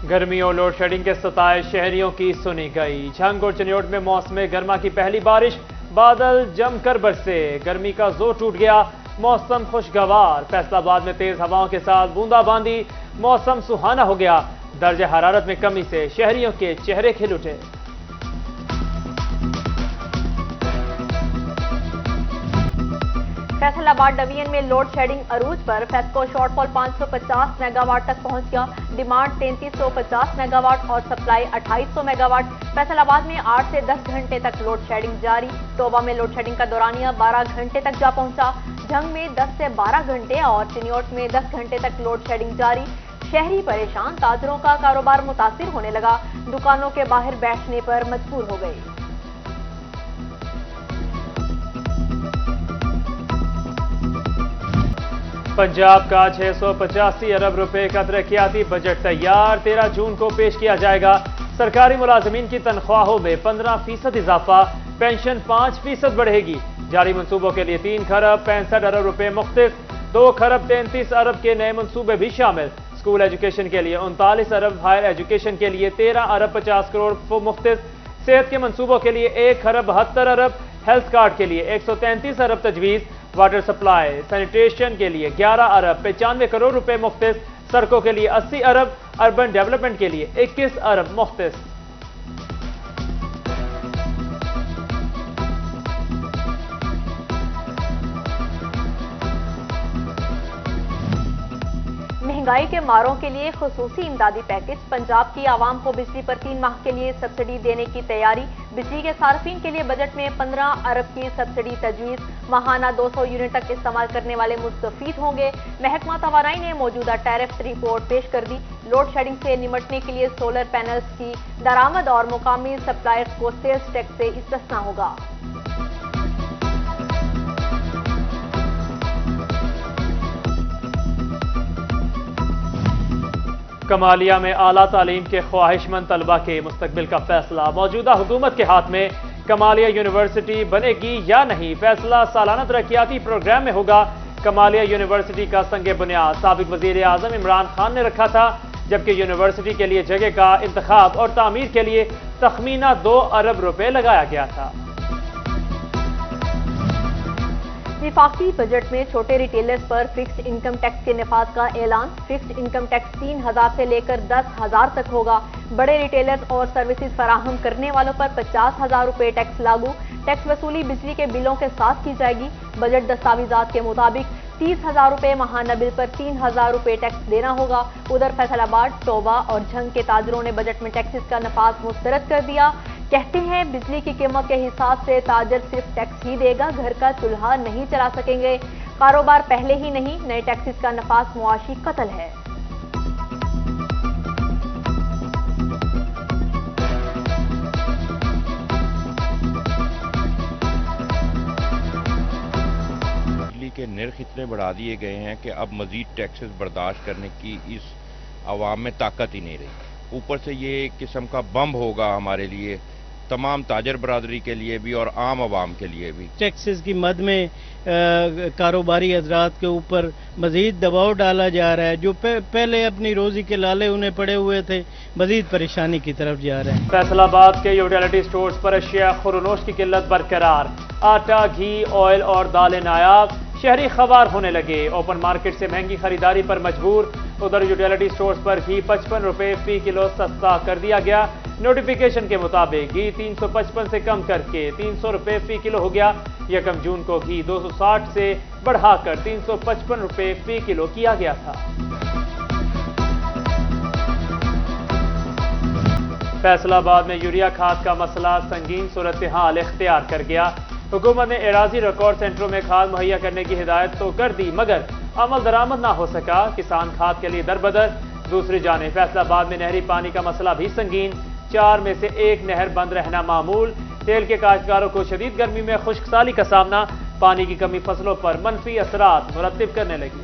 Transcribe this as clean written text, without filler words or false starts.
گرمی اور load shedding کے ستائے شہریوں کی سنی گئی۔ جھنگ اور چنیوٹ میں موسم گرما کی پہلی بارش، بادل جم کر برسے، گرمی کا زور ٹوٹ گیا، موسم خوشگوار۔ فیصل آباد میں تیز ہواؤں کے ساتھ بوندا باندی، موسم سہانا ہو گیا۔ درجہ حرارت میں کمی سے شہریوں کے چہرے کھل اٹھے۔ فیصل آباد ڈویژن میں لوڈ شیڈنگ عروج پر، FESCO shortfall 550 megawatt تک پہنچ گیا۔ ڈیمانڈ 3350 میگا واٹ اور supply 2800 megawatt. Faisalabad میں 8 سے 10 گھنٹے تک لوڈ شیڈنگ جاری۔ ٹوبہ میں لوڈ شیڈنگ کا دورانیہ 12 گھنٹے تک جا پہنچا۔ جھنگ میں 10 سے 12 گھنٹے اور چنیوٹ میں 10 گھنٹے تک لوڈ شیڈنگ جاری۔ شہری پریشان، تاجروں کا کاروبار متاثر ہونے لگا، دکانوں کے باہر بیٹھنے پر مجبور ہو گئے۔ پنجاب کا 685 ارب روپے کا ترقیاتی بجٹ تیار، 13 جون کو پیش کیا جائے گا۔ سرکاری ملازمین کی تنخواہوں میں 15% اضافہ، پینشن 5% بڑھے گی۔ جاری منصوبوں کے لیے 3 خرب 65 ارب روپے مختص، 2 خرب 33 ارب کے نئے منصوبے بھی شامل۔ اسکول ایجوکیشن کے لیے 39 ارب، ہائر ایجوکیشن کے لیے 13 ارب 50 کروڑ مختص، صحت کے منصوبوں کے لیے 1 خرب 72 ارب، ہیلتھ کارڈ کے لیے 133 ارب تجویز، واٹر سپلائی سینیٹیشن کے لیے 11 ارب 95 کروڑ روپے مختص، سڑکوں کے لیے 80 ارب، اربن ڈیولپمنٹ کے لیے 21 ارب مختص۔ مہنگائی کے ماروں کے لیے خصوصی امدادی پیکج، پنجاب کی عوام کو بجلی پر 3 ماہ کے لیے سبسڈی دینے کی تیاری۔ بجلی کے صارفین کے لیے بجٹ میں 15 ارب کی سبسڈی تجویز، ماہانہ 200 یونٹ تک استعمال کرنے والے مستفید ہوں گے۔ محکمہ توانائی نے موجودہ ٹیرف رپورٹ پیش کر دی۔ لوڈ شیڈنگ سے نمٹنے کے لیے سولر پینلز کی درآمد اور مقامی سپلائرز کو سیلز ٹیکس سے استثناء ہوگا۔ کمالیہ میں اعلیٰ تعلیم کے خواہش مند طلبہ کے مستقبل کا فیصلہ موجودہ حکومت کے ہاتھ میں۔ کمالیہ یونیورسٹی بنے گی یا نہیں، فیصلہ سالانہ ترقیاتی پروگرام میں ہوگا۔ کمالیہ یونیورسٹی کا سنگ بنیاد سابق وزیر اعظم عمران خان نے رکھا تھا، جبکہ یونیورسٹی کے لیے جگہ کا انتخاب اور تعمیر کے لیے تخمینہ 2 ارب روپے لگایا گیا تھا۔ وفاقی بجٹ میں چھوٹے ریٹیلرز پر فکسڈ انکم ٹیکس کے نفاذ کا اعلان۔ فکسڈ انکم ٹیکس 3000 سے لے کر 10,000 تک ہوگا۔ بڑے ریٹیلرز اور سروسز فراہم کرنے والوں پر 50,000 روپے ٹیکس لاگو۔ ٹیکس وصولی بجلی کے بلوں کے ساتھ کی جائے گی۔ بجٹ دستاویزات کے مطابق 30,000 روپے ماہانہ بل پر 3,000 روپے ٹیکس دینا ہوگا۔ ادھر فیصل آباد، ٹوبہ اور جھنگ کے تاجروں نے بجٹ میں ٹیکسز کا نفاذ مسترد کر دیا۔ کہتے ہیں بجلی کی قیمت کے حساب سے تاجر صرف ٹیکس ہی دے گا، گھر کا چولہا نہیں چلا سکیں گے۔ کاروبار پہلے ہی نہیں، نئے ٹیکسز کا نفاذ معاشی قتل ہے۔ بجلی کے نرخ اتنے بڑھا دیے گئے ہیں کہ اب مزید ٹیکسز برداشت کرنے کی اس عوام میں طاقت ہی نہیں رہی۔ اوپر سے یہ ایک قسم کا بم ہوگا ہمارے لیے، تمام تاجر برادری کے لیے بھی اور عام عوام کے لیے بھی۔ ٹیکسز کی مد میں کاروباری حضرات کے اوپر مزید دباؤ ڈالا جا رہا ہے، جو پہلے اپنی روزی کے لالے انہیں پڑے ہوئے تھے، مزید پریشانی کی طرف جا رہے ہیں۔ فیصل آباد کے یوٹیلیٹی سٹورز پر اشیاء خورنوش کی قلت برقرار، آٹا، گھی، آئل اور دالیں نایاب، شہری خوار ہونے لگے، اوپن مارکیٹ سے مہنگی خریداری پر مجبور۔ ادھر یوٹیلیٹی سٹورز پر گھی 55 روپے فی کلو سستا کر دیا گیا۔ نوٹیفیکیشن کے مطابق گھی 355 سے کم کر کے 300 روپے فی کلو ہو گیا۔ 1 جون کو گھی 260 سے بڑھا کر 355 روپے فی کلو کیا گیا تھا۔ فیصل آباد میں یوریا کھاد کا مسئلہ سنگین صورتحال اختیار کر گیا۔ حکومت نے اراضی ریکارڈ سینٹروں میں کھاد مہیا کرنے کی ہدایت تو کر دی، مگر عمل درآمد نہ ہو سکا، کسان کھاد کے لیے دربدر۔ دوسری جانب فیصل آباد میں نہری پانی کا مسئلہ بھی سنگین، 4 میں سے 1 نہر بند رہنا معمول۔ تیل کے کاشتکاروں کو شدید گرمی میں خشک سالی کا سامنا، پانی کی کمی فصلوں پر منفی اثرات مرتب کرنے لگی۔